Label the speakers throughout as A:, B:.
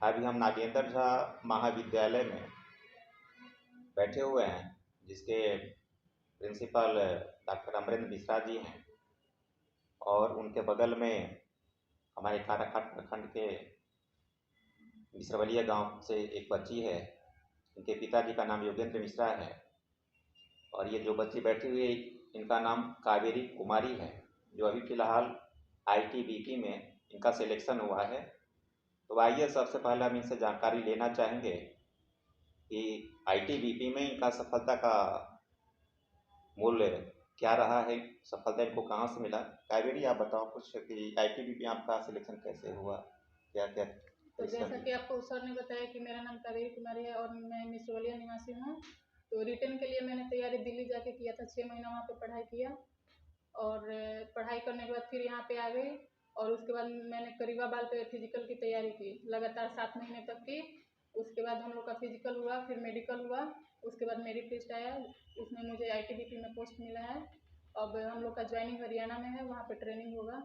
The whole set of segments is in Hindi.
A: अभी हम नागेंद्र झा महाविद्यालय में बैठे हुए हैं, जिसके प्रिंसिपल डॉक्टर अमरेंद्र मिश्रा जी हैं और उनके बगल में हमारे काराखाट प्रखंड के मिश्रवलिया गांव से एक बच्ची है। इनके पिताजी का नाम योगेंद्र मिश्रा है और ये जो बच्ची बैठी हुई है इनका नाम कावेरी कुमारी है, जो अभी फ़िलहाल आईटीबीपी में इनका सिलेक्शन हुआ है। तो आइए सबसे पहले हम इनसे जानकारी लेना चाहेंगे कि आईटीबीपी में इनका सफलता का मूल्य क्या रहा है, सफलता इनको कहाँ से मिला। कावेरी, आप बताओ कुछ कि आईटीबीपी में आपका सिलेक्शन कैसे हुआ, क्या क्या।
B: तो जैसा कि आपको सर ने बताया कि मेरा नाम कावेरी कुमारी है और मैं मिश्रवलिया निवासी हूँ। तो रिटर्न के लिए मैंने तैयारी दिल्ली जाके किया था, 6 महीना वहाँ पे पढ़ाई किया और पढ़ाई करने के बाद फिर यहाँ पे आ गई और उसके बाद मैंने करीबाबाद पे फिजिकल की तैयारी की लगातार 7 महीने तक की। उसके बाद हम लोग का फिजिकल हुआ, फिर मेडिकल हुआ, उसके बाद मेरिट लिस्ट आया, उसमें मुझे आईटीबीपी में पोस्ट मिला है। अब हम लोग का ज्वाइनिंग हरियाणा में है, वहाँ पे ट्रेनिंग होगा,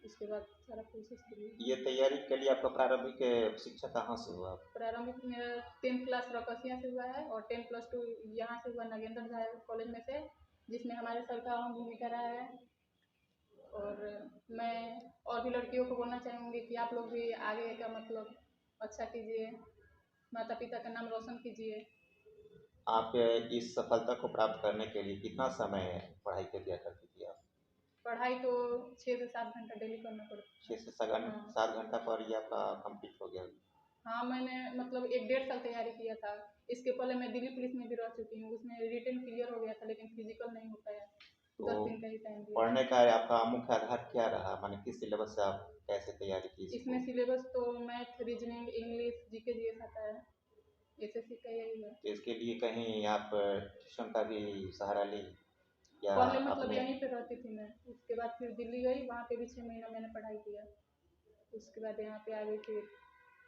B: उसके बाद सारा प्रोसेस करिए।
A: ये तैयारी के लिए आपका प्रारंभिक शिक्षा कहाँ से हुआ?
B: प्रारंभिक मेरा 10th क्लास रकसिया से हुआ है और 10+2 यहाँ से हुआ नागेंद्र झा कॉलेज में से, जिसमें हमारे सर का अहम भूमिका रहा है। और मैं और भी लड़कियों को बोलना चाहूँगी कि आप लोग भी आगे का मतलब अच्छा कीजिए, माता पिता का नाम रोशन कीजिए।
A: आप इस सफलता को प्राप्त करने के लिए कितना समय पढ़ाई के दिया करती थी आप?
B: पढ़ाई तो 6 से 7 घंटा डेली करना पड़ता है।
A: 6 से 7 घंटा पर ये आपका कंप्लीट हो गया?
B: हाँ, मैंने मतलब 1-1.5 साल तैयारी किया था। इसके पहले मैं दिल्ली पुलिस में भी रह चुकी हूँ, उसमें रिटन क्लियर हो गया था लेकिन फिजिकल नहीं हो पाया।
A: तो
B: 10 दिन का ही टाइम दिया।
A: पढ़ने का आपका मुख्य आधार क्या रहा, माने किस सिलेबस से आप कैसे तैयारी की
B: इसमें सिलेबस तो math, reasoning, English, GK GS आता है, एसएससी का यही है।
A: तो इसके लिए कहीं आप ट्यूशन का भी सहारा ली या
B: पहले मतलब
A: अपने?
B: यहीं पे रहती थी मैं, उसके बाद फिर दिल्ली गई, वहाँ पे भी 6 महीना मैंने पढ़ाई किया, उसके बाद यहाँ पे आ गई,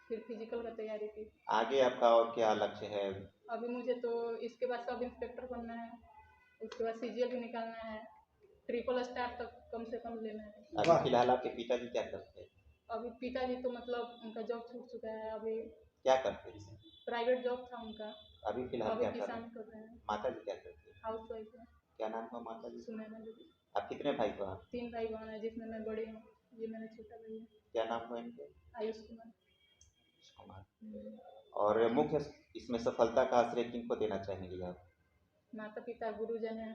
B: फिर फिजिकल का तैयारी की।
A: आगे आपका और क्या लक्ष्य है?
B: अभी मुझे तो इसके बाद सब इंस्पेक्टर बनना है, उसके बाद सीजीएल भी निकालना है, ट्रिपल स्टार तक कम से कम लेना है।
A: अभी फिलहाल आपके पिताजी क्या करते हैं?
B: अभी पिताजी तो मतलब उनका जॉब छूट चुका है, अभी
A: क्या करते हैं?
B: प्राइवेट जॉब था उनका,
A: अभी फिलहाल
B: अभी
A: क्या कर रहे
B: किसान
A: हैं?
B: कर रहे हैं।
A: माता जी क्या करती है?
B: हाउस वाइफ है।
A: क्या नाम हुआ माता जी?
B: सुनैना दीदी।
A: आप कितने भाई बहन?
B: 3 भाई बहन है, जिसमें मैं बड़ी हूँ, ये मेरा छोटा भाई है।
A: क्या नाम हुआ इनके?
B: आयुष कुमार।
A: और मुख्य इसमें सफलता का आश्रय किनको देना चाहेंगे आप?
B: माता पिता, गुरुजन है।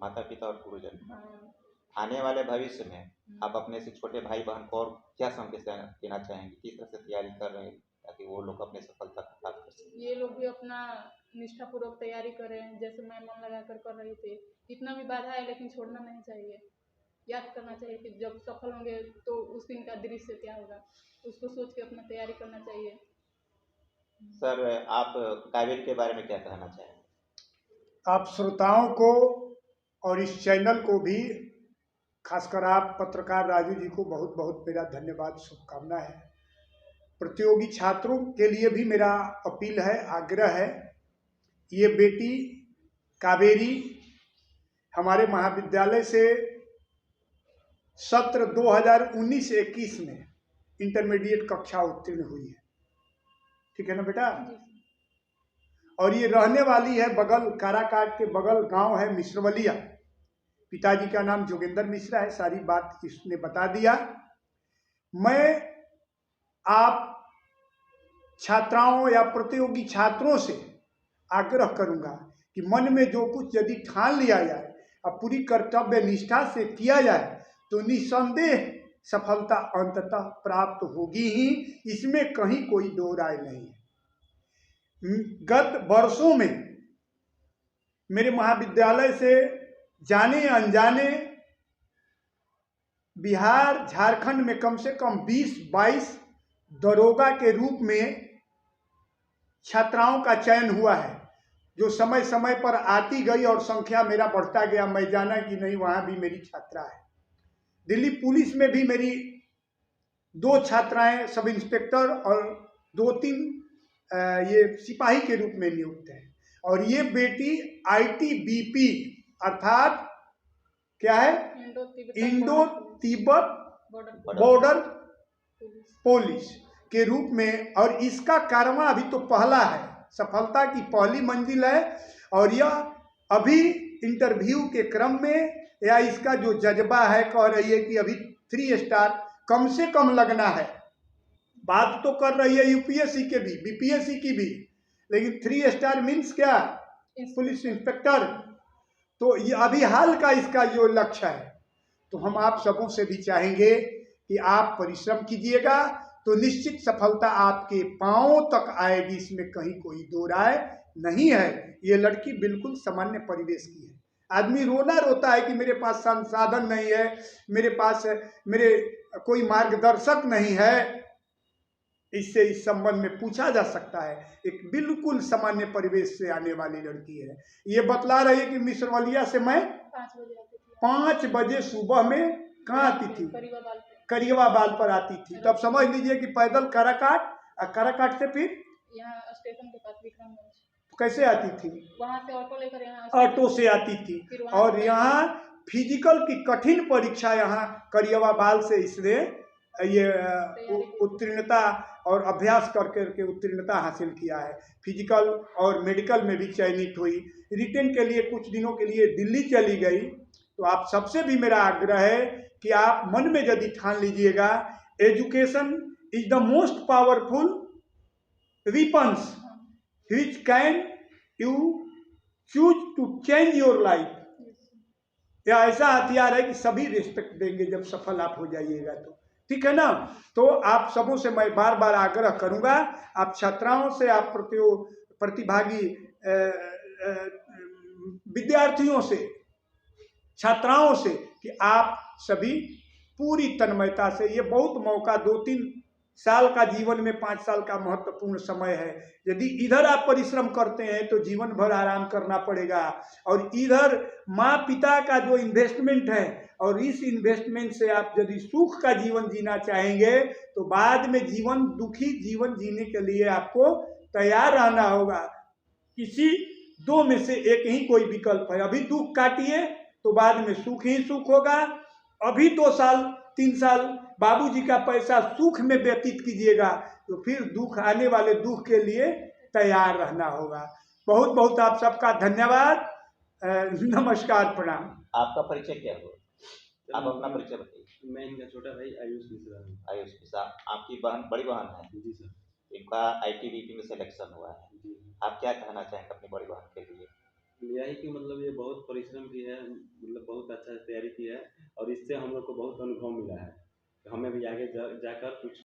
A: माता पिता और गुरुजन।
B: हाँ।
A: आने वाले भविष्य में आप अपने से छोटे भाई बहन को और क्या संदेश देना चाहेंगे, किस तरह से तैयारी कर रहे हैं ताकि वो लोग अपने सफलता को प्राप्त कर सकें?
B: ये लोग भी अपना निष्ठापूर्वक तैयारी करें, जैसे मैं मन लगा कर रही थी। इतना भी बाधा है लेकिन छोड़ना नहीं चाहिए, याद करना चाहिए कि जब सफल होंगे तो उस दिन का दृश्य क्या होगा, उसको सोच के अपना तैयारी करना चाहिए।
A: सर, आप कावेरी के बारे में क्या कहना चाहेंगे?
C: आप श्रोताओं को और इस चैनल को भी, खासकर आप पत्रकार राजू जी को बहुत बहुत मेरा धन्यवाद, शुभकामना है। प्रतियोगी छात्रों के लिए भी मेरा अपील है, आग्रह है। ये बेटी कावेरी हमारे महाविद्यालय से सत्र 2019-21 में इंटरमीडिएट कक्षा उत्तीर्ण हुई है। ठीक है ना बेटा? और ये रहने वाली है बगल, काराकाट के बगल गांव है मिश्रवलिया। पिताजी का नाम जोगेंद्र मिश्रा है, सारी बात इसने बता दिया। मैं आप छात्राओं या प्रतियोगी छात्रों से आग्रह करूंगा कि मन में जो कुछ यदि ठान लिया जाए और पूरी कर्तव्य निष्ठा से किया जाए तो निस्संदेह सफलता अंततः प्राप्त होगी ही, इसमें कहीं कोई दो राय नहीं है। गत वर्षों में मेरे महाविद्यालय से जाने अनजाने बिहार, झारखंड में कम से कम 20-22 दरोगा के रूप में छात्राओं का चयन हुआ है, जो समय समय पर आती गई और संख्या मेरा बढ़ता गया। मैं जाना कि नहीं वहाँ भी मेरी छात्रा है। दिल्ली पुलिस में भी मेरी 2 छात्राएं सब इंस्पेक्टर और 2-3 ये सिपाही के रूप में नियुक्त हैं। और ये बेटी आईटीबीपी अर्थात क्या है, इंडो तिब्बत बॉर्डर पुलिस, के रूप में, और इसका कारवां अभी तो पहला है, सफलता की पहली मंजिल है, और यह अभी इंटरव्यू के क्रम में, या इसका जो जज्बा है कह रही है कि अभी 3 स्टार कम से कम लगना है। बात तो कर रही है यूपीएससी के भी, बीपीएससी की भी, लेकिन 3 स्टार मीन्स क्या, पुलिस इंस्पेक्टर। तो ये अभी हाल का इसका जो लक्ष्य है। तो हम आप सबों से भी चाहेंगे कि आप परिश्रम कीजिएगा, तो निश्चित सफलता आपके पांवों तक आएगी, इसमें कहीं कोई दो राय नहीं है। ये लड़की बिल्कुल सामान्य परिवेश की है। आदमी रोना रोता है कि मेरे पास संसाधन नहीं है, मेरे पास मेरे कोई मार्गदर्शक नहीं है। इससे इस संबंध में पूछा जा सकता है। एक बिल्कुल सामान्य परिवेश से आने वाली लड़की है। ये बतला रही है कि मिसरवलिया से मैं
B: 5 बजे आती थी,
C: 5 बजे सुबह में कहाँ आती थी,
B: करीबाबाद पे।
C: करियवा बाल पर आती थी। तब समझ लीजिए कि पैदल काराकाट, और काराकाट से फिर
B: यहाँ स्टेशन के पास विक्रमगंज,
C: कैसे आती थी,
B: वहाँ से ऑटो लेकर यहाँ
C: ऑटो से आती थी।
B: फिर वहाँ
C: और
B: से
C: यहाँ फिजिकल की कठिन परीक्षा यहाँ करियवा बाल से इसने ये उत्तीर्णता और अभ्यास करके उत्तीर्णता हासिल किया है। फिजिकल और मेडिकल में भी चयनित हुई। रिटेन के लिए कुछ दिनों के लिए दिल्ली चली गई। तो आप सबसे भी मेरा आग्रह है कि आप मन में यदि ठान लीजिएगा, education is the most powerful weapons which can you choose to change your life। या ऐसा हथियार है कि सभी रिस्पेक्ट देंगे जब सफल आप हो जाइएगा तो, ठीक है ना। तो आप सबों से मैं बार बार आग्रह करूंगा, आप छात्राओं से, आप प्रतिभागी विद्यार्थियों से, छात्राओं से, कि आप सभी पूरी तन्मयता से, ये बहुत मौका, 2-3 साल का जीवन में 5 साल का महत्वपूर्ण समय है। यदि इधर आप परिश्रम करते हैं तो जीवन भर आराम करना पड़ेगा, और इधर माँ पिता का जो इन्वेस्टमेंट है, और इस इन्वेस्टमेंट से आप यदि सुख का जीवन जीना चाहेंगे तो बाद में जीवन, दुखी जीवन जीने के लिए आपको तैयार रहना होगा। किसी 2 में से एक ही कोई विकल्प है। अभी दुख काटिए तो बाद में सुख ही सुख होगा। अभी 2 साल 3 साल बाबूजी का पैसा सुख में व्यतीत कीजिएगा तो फिर दुख, आने वाले दुख के लिए तैयार रहना होगा। बहुत बहुत आप सबका धन्यवाद। नमस्कार, प्रणाम।
A: आपका परिचय क्या हुआ? आप अपना परिचय बताइए।
D: मैं इनका छोटा भाई आयुष मिश्रा हूँ।
A: आयुष मिश्रा, आपकी बहन, बड़ी बहन है?
D: जी सर।
A: इनका ITBP में सिलेक्शन हुआ है।
D: जी।
A: आप क्या कहना चाहेंगे अपनी बड़ी बहन के लिए?
D: यही कि मतलब ये बहुत परिश्रम की है, मतलब बहुत अच्छा तैयारी की है, और इससे हम लोग को बहुत अनुभव मिला है। हमें भी आगे जाकर कुछ